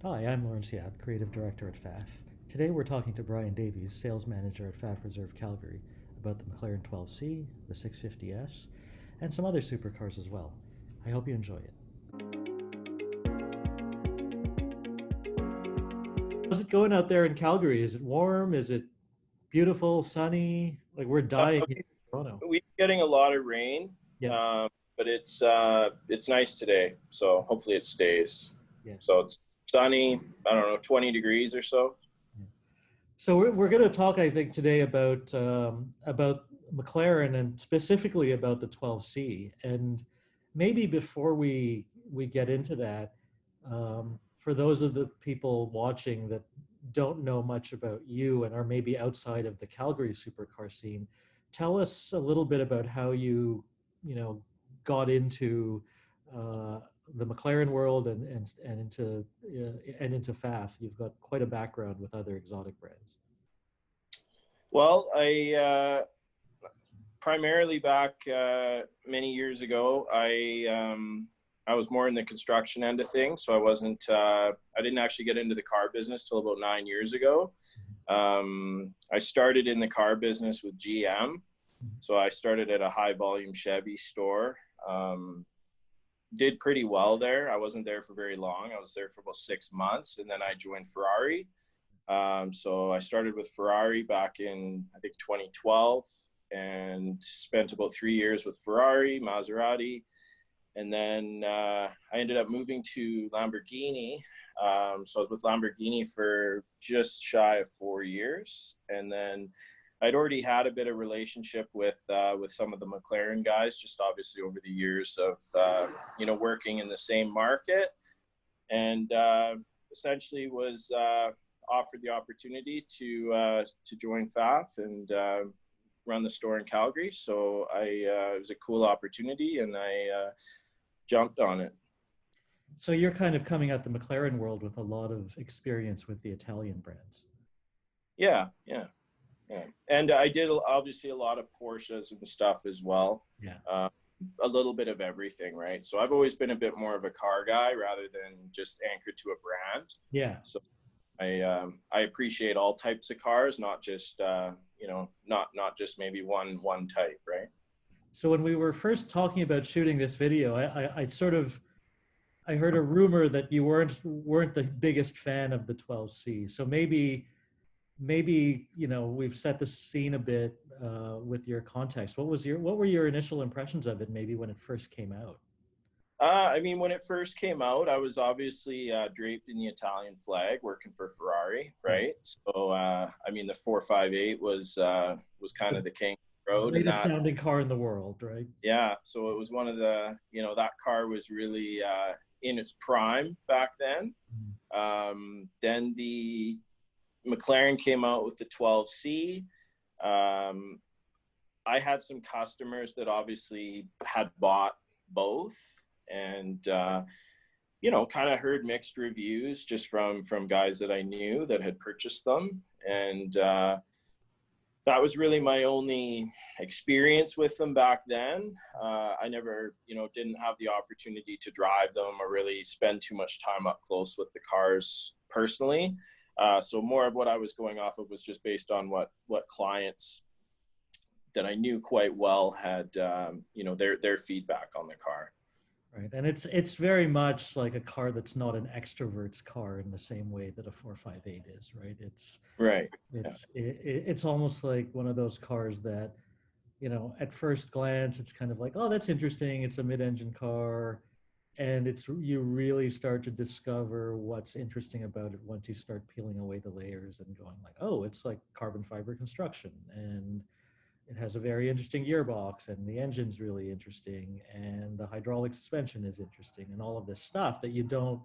Hi, I'm Laurence, Creative Director at Pfaff. Today we're talking to Brian Davies, Sales Manager at Pfaff Reserve Calgary, about the McLaren 12C, the 650S, and some other supercars as well. I hope you enjoy it. How's it going out there in Calgary? Is it warm? Is it beautiful, sunny? Like we're Uh, dying here we, in Toronto. we're getting a lot of rain, Yeah, but it's nice today, so hopefully it stays. yeah. So it's sunny. I don't know, 20 degrees or so. Yeah. So we're going to talk, I think, today about McLaren and specifically about the 12C. And maybe before we get into that, for those of the people watching that don't know much about you and are maybe outside of the Calgary supercar scene, tell us a little bit about how you know, got into uh, the McLaren world and into Pfaff. You've got quite a background with other exotic brands. Well, I primarily back many years ago, I was more in the construction end of things, so I didn't actually get into the car business till about 9 years ago. I started in the car business with GM. So I started at a high volume Chevy store. Did pretty well there. I wasn't there for very long. I was there for about 6 months, and then I joined Ferrari. So I started with Ferrari back in, I think, 2012, and spent about 3 years with Ferrari, Maserati, and then I ended up moving to Lamborghini. So I was with Lamborghini for just shy of 4 years, and then I'd already had a bit of relationship with some of the McLaren guys, just obviously over the years of working in the same market, and essentially was offered the opportunity to join Pfaff and run the store in Calgary. So it was a cool opportunity, and I jumped on it. So you're kind of coming at the McLaren world with a lot of experience with the Italian brands. Yeah, yeah, yeah. And I did obviously a lot of Porsches and stuff as well. Yeah. A little bit of everything, right? So I've always been a bit more of a car guy rather than just anchored to a brand. Yeah. So I appreciate all types of cars, not just not just maybe one type, right? So when we were first talking about shooting this video, I sort of I heard a rumor that you weren't the biggest fan of the 12C. So maybe we've set the scene a bit with your context. What were your initial impressions of it? Maybe when it first came out. I mean, when it first came out, I was obviously draped in the Italian flag, working for Ferrari, Right. right? So, I mean, the 458 was kind The of the king road, and greatest that, sounding car in the world, right? yeah. So it was one of the, that car was really in its prime back then. Mhm. Then the McLaren came out with the 12C. Um, I had some customers that obviously had bought both, and kind of heard mixed reviews just from guys that I knew that had purchased them, and that was really my only experience with them back then. I never, didn't have the opportunity to drive them or really spend too much time up close with the cars personally. So more of what I was going off of was just based on what clients that I knew quite well had, their feedback on the car. Right. And it's very much like a car that's not an extrovert's car in the same way that a 458 is, right? Right. Yeah. It's almost like one of those cars that, at first glance it's kind of like, oh, that's interesting. It's a mid-engine car. And you really start to discover what's interesting about it once you start peeling away the layers and going like, oh, it's like carbon fiber construction, and it has a very interesting gearbox, and the engine's really interesting, and the hydraulic suspension is interesting, and all of this stuff that you don't,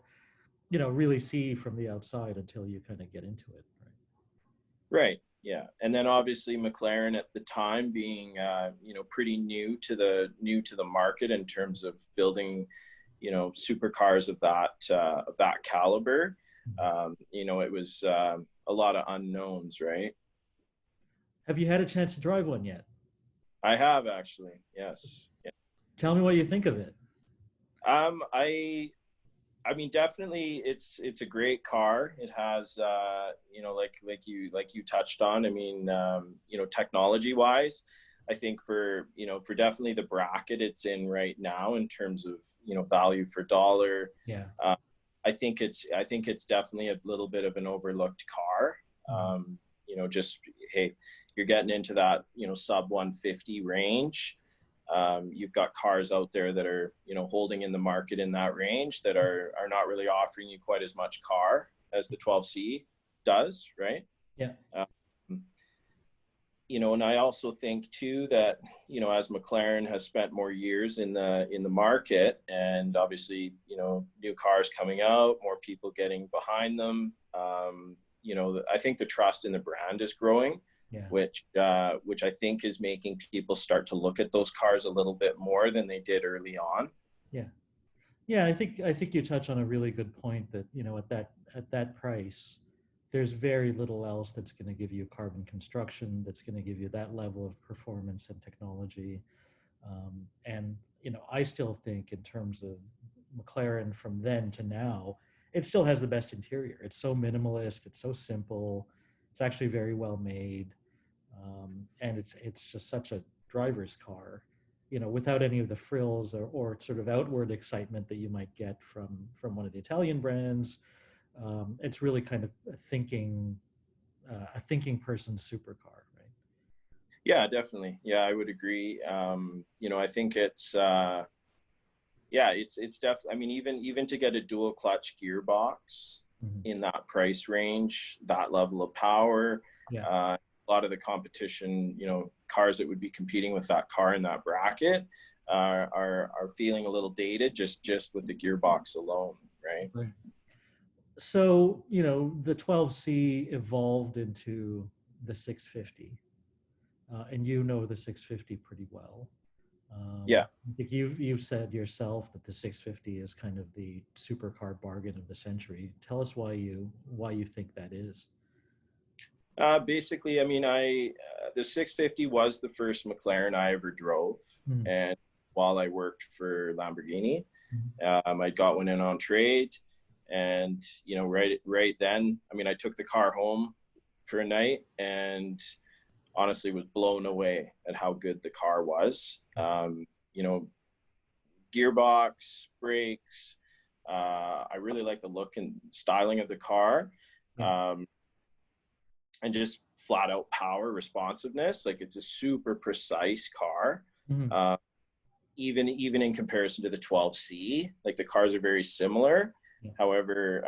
really see from the outside until you kind of get into it, right? Right. Yeah. And then obviously McLaren at the time being, pretty new to the market in terms of building, supercars of that caliber. It was a lot of unknowns, right? Have you had a chance to drive one yet? I have actually, yes. Yeah. Tell me what you think of it. I I mean, definitely, it's a great car. It has, you know, like you touched on. I mean, you know, technology wise, I think for you know for definitely the bracket it's in right now in terms of you know value for dollar. Yeah. Uh, I think it's definitely a little bit of an overlooked car. Mhm. You know, just hey, you're getting into that you know sub 150 range. You've got cars out there that are you know holding in the market in that range that are not really offering you quite as much car as the 12C does, right? Yeah. Um, you know, and I also think too that you know as McLaren has spent more years in the market, and obviously you know new cars coming out, more people getting behind them. You know, I think the trust in the brand is growing, Yeah. which I think is making people start to look at those cars a little bit more than they did early on. Yeah. Yeah, I think you touch on a really good point that, you know, at that price, there's very little else that's going to give you carbon construction, that's going to give you that level of performance and technology. And you know, I still think in terms of McLaren from then to now, it still has the best interior. It's so minimalist, it's so simple, it's actually very well made, and it's just such a driver's car, you know, without any of the frills or sort of outward excitement that you might get from one of the Italian brands. It's really kind of a thinking person's supercar, right? Yeah, definitely. Yeah, I would agree. You know, I think it's yeah, it's definitely. I mean, even to get a dual clutch gearbox Mhm. in that price range, that level of power, Yeah. a lot of the competition, you know, cars that would be competing with that car in that bracket are feeling a little dated just with the gearbox alone, right? Right. So, you know, the 12C evolved into the 650, and you know the 650 pretty well. Yeah. I think you've said yourself that the 650 is kind of the supercar bargain of the century. Tell us why you think that is. Basically, I mean, I the 650 was the first McLaren I ever drove, Mhm. and while I worked for Lamborghini, Mhm. I got one in on trade, and you know, right then, I mean, I took the car home for a night, and honestly, was blown away at how good the car was. You know, gearbox, brakes. I really like the look and styling of the car. Yeah. Um, and just flat out power responsiveness. Like it's a super precise car. Mhm. Uh, even in comparison to the 12C, like the cars are very similar. Yeah. However,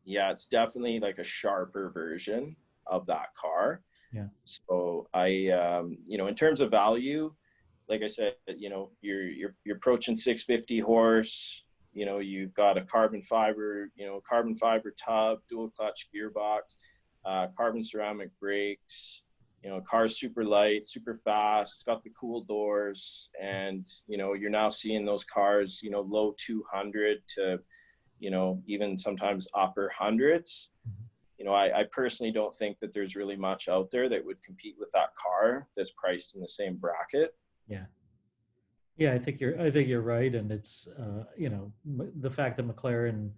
yeah, it's definitely like a sharper version of that car. Yeah. So you know, in terms of value, like I said, you know, you're approaching 650 horse. You know, you've got a carbon fiber tub, dual clutch gearbox, carbon ceramic brakes. You know, car's super light, super fast. It's got the cool doors, and you know, you're now seeing those cars, you know, low 200 to, you know, even sometimes upper hundreds. Mhm. You know, I personally don't think that there's really much out there that would compete with that car that's priced in the same bracket. Yeah. Yeah, I think you're right, and it's you know, the fact that McLaren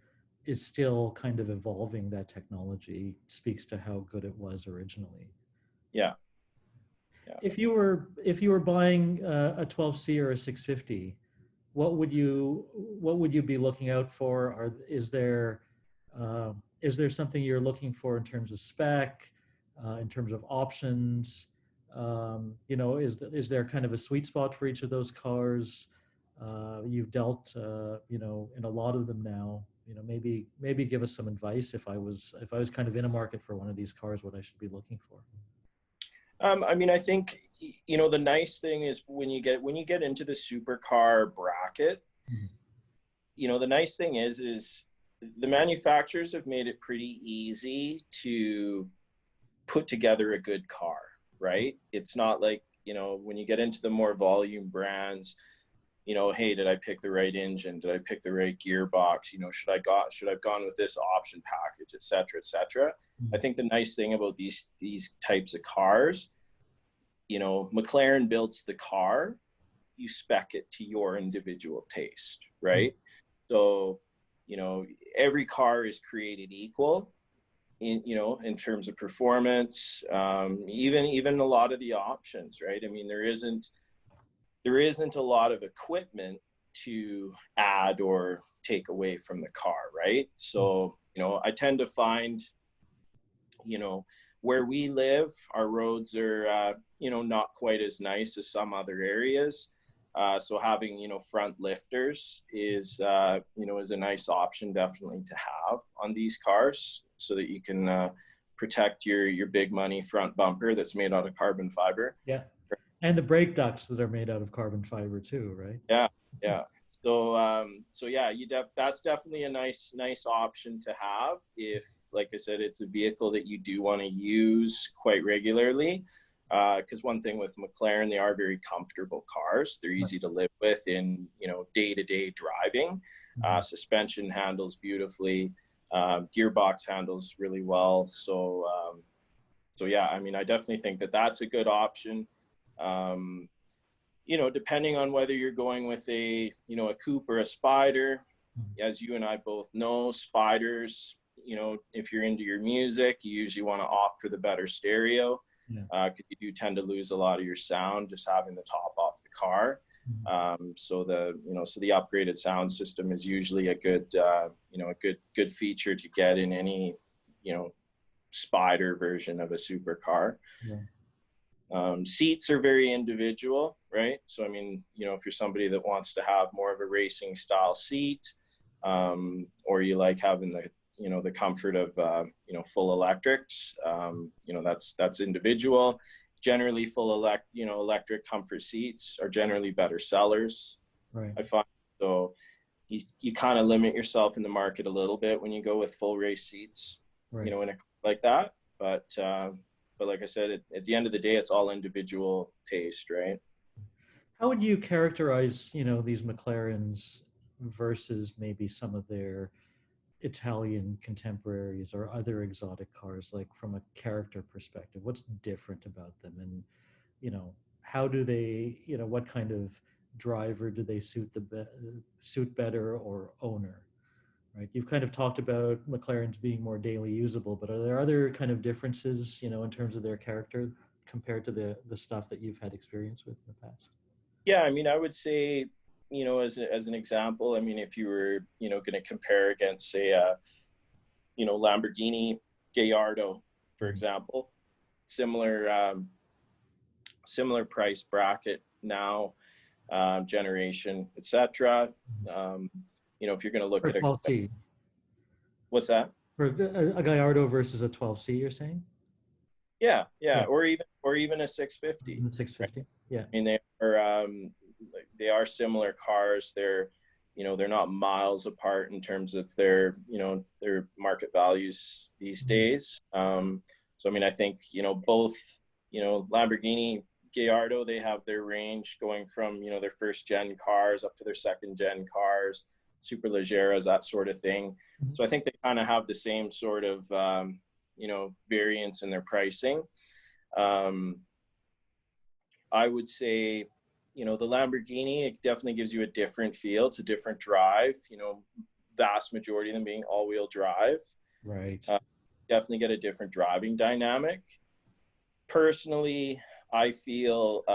is still kind of evolving that technology speaks to how good it was originally. Yeah, yeah. If you were buying a 12C or a 650, what would you be looking out for? Is there something you're looking for in terms of spec, in terms of options? You know, is there kind of a sweet spot for each of those cars? You've dealt, you know, in a lot of them now. You know, maybe give us some advice if I was kind of in a market for one of these cars, what I should be looking for. I mean, I think you know the nice thing is when you get into the supercar bracket, Mhm. you know the nice thing is the manufacturers have made it pretty easy to put together a good car, right? It's not like you know when you get into the more volume brands, you know, hey, did I pick the right engine? Did I pick the right gearbox? You know, should I've gone with this option package, et cetera, et cetera. I Mhm. think the nice thing about these types of cars, you know, McLaren builds the car, you spec it to your individual taste, Mhm. right? So, you know, every car is created equal in, you know, in terms of performance, even a lot of the options, right? I mean, there isn't a lot of equipment to add or take away from the car, right? So, you know, I tend to find, you know, where we live, our roads are, you know, not quite as nice as some other areas. So having, you know, front lifters is, you know, is a nice option definitely to have on these cars, so that you can protect your big money front bumper that's made out of carbon fiber. Yeah. And the brake ducts that are made out of carbon fiber too, right? Yeah, yeah. So yeah, that's definitely a nice option to have if, like I said, it's a vehicle that you do want to use quite regularly. Because one thing with McLaren, they are very comfortable cars. They're easy to live with in, you know, day-to-day driving. Suspension handles beautifully. Gearbox handles really well. So yeah, I mean, I definitely think that that's a good option. You know, depending on whether you're going with a, you know, a coupe or a spider, as you and I both know, spiders, you know, if you're into your music, you usually want to opt for the better stereo, because you do tend to lose a lot of your sound just having the top off the car. So the upgraded sound system is usually a good, you know, a good feature to get in any, you know, spider version of a supercar. Seats are very individual, right? So, I mean, you know, if you're somebody that wants to have more of a racing style seat, or you like having the, you know, the comfort of, you know, full electrics, you know, that's individual. Generally electric comfort seats are generally better sellers, Right. I find. So you kind of limit yourself in the market a little bit when you go with full race seats, you know, in a like that. But like I said, at the end of the day, it's all individual taste, right? How would you characterize, you know, these McLarens versus maybe some of their Italian contemporaries or other exotic cars, like from a character perspective? What's different about them? And, you know, how do they, you know, what kind of driver do they suit better, or owner? Right. You've kind of talked about McLarens being more daily usable, but are there other kind of differences, you know, in terms of their character compared to the stuff that you've had experience with in the past? Yeah, I mean, I would say, you know, as an example, I mean, if you were, you know, going to compare against, say, you know, Lamborghini Gallardo, for example, similar similar price bracket now, generation, etc. You know, if you're going to look For at a, 12C. what's that? For a Gallardo versus a 12C, you're saying? Yeah, Yeah. or even a 650. The 650. Yeah. I mean, they are similar cars. They're, you know, they're not miles apart in terms of their, you know, their market values these days. So I mean, I think, you know, both, you know, Lamborghini Gallardo, they have their range going from, you know, their first gen cars up to their second gen cars, Superleggeras, that sort of thing. So I think they kind of have the same sort of, you know, variance in their pricing. I would say, you know, the Lamborghini, it definitely gives you a different feel. It's a different drive, you know, vast majority of them being all-wheel drive. Right. Definitely get a different driving dynamic. Personally, I feel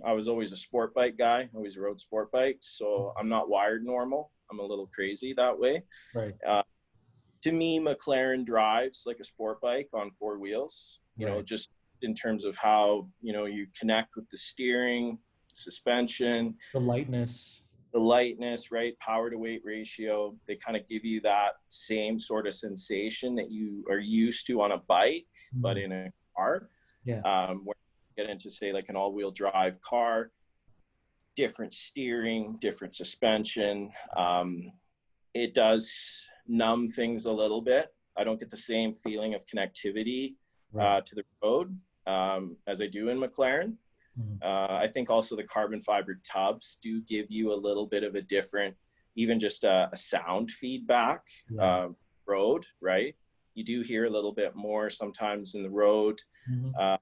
I was always a sport bike guy, always rode sport bikes, so I'm not wired normal. I'm a little crazy that way. Right. To me, McLaren drives like a sport bike on four wheels, you know, just in terms of how, you know, you connect with the steering, suspension, The lightness. right? Power to weight ratio. They kind of give you that same sort of sensation that you are used to on a bike, but in a car. Yeah. Where you get into, say, like an all-wheel drive car, different steering, different suspension. It does numb things a little bit. I don't get the same feeling of connectivity to the road as I do in McLaren. I think also the carbon fiber tubs do give you a little bit of a different, even just a sound feedback road, right? You do hear a little bit more sometimes in the road. But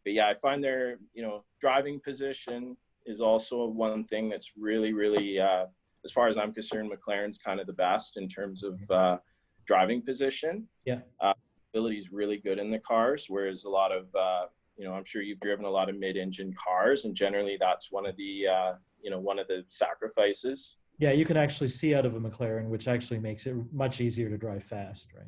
yeah, I find their, you know, driving position is also one thing that's really, really as far as I'm concerned, McLaren's kind of the best in terms of driving position. Yeah. Ability is really good in the cars, whereas a lot of, I'm sure you've driven a lot of mid-engine cars, and generally that's one of the, one of the sacrifices. Yeah, you can actually see out of a McLaren, which actually makes it much easier to drive fast, right?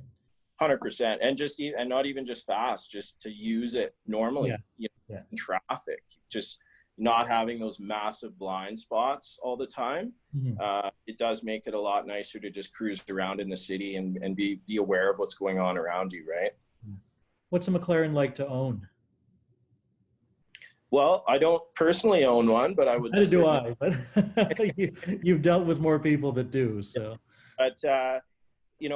100%, and not even just fast, just to use it normally, in traffic, just not having those massive blind spots all the time. It does make it a lot nicer to just cruise around in the city and be aware of what's going on around you, right? What's a McLaren like to own? Well, I don't personally own one, but I would. Neither do I, but you've dealt with more people that do, so. But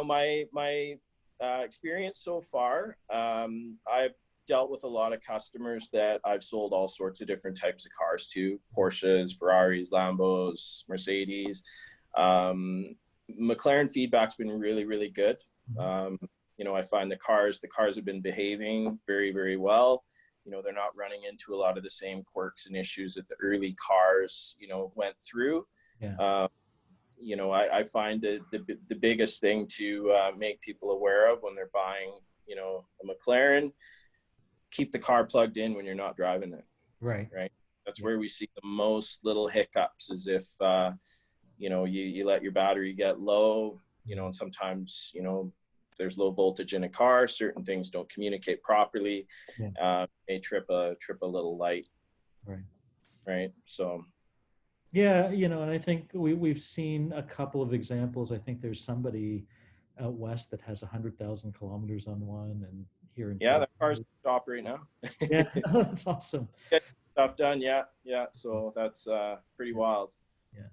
my experience so far, I've dealt with a lot of customers that I've sold all sorts of different types of cars to: Porsches, Ferraris, Lambos, Mercedes. McLaren feedback's been really, really good. I find the cars have been behaving very, very well. They're not running into a lot of the same quirks and issues that the early cars, went through. I find that the biggest thing to make people aware of when they're buying, a McLaren, keep the car plugged in when you're not driving it. Right. That's where we see the most little hiccups, is if, you let your battery get low, and sometimes, if there's low voltage in a car, certain things don't communicate properly, may trip a little light. Right. So. Yeah, and I think we've seen a couple of examples. I think there's somebody out west that has 100,000 kilometers on one, and here in that car's stop right now. Yeah, that's awesome. Get stuff done, yeah. So that's pretty wild. Yeah.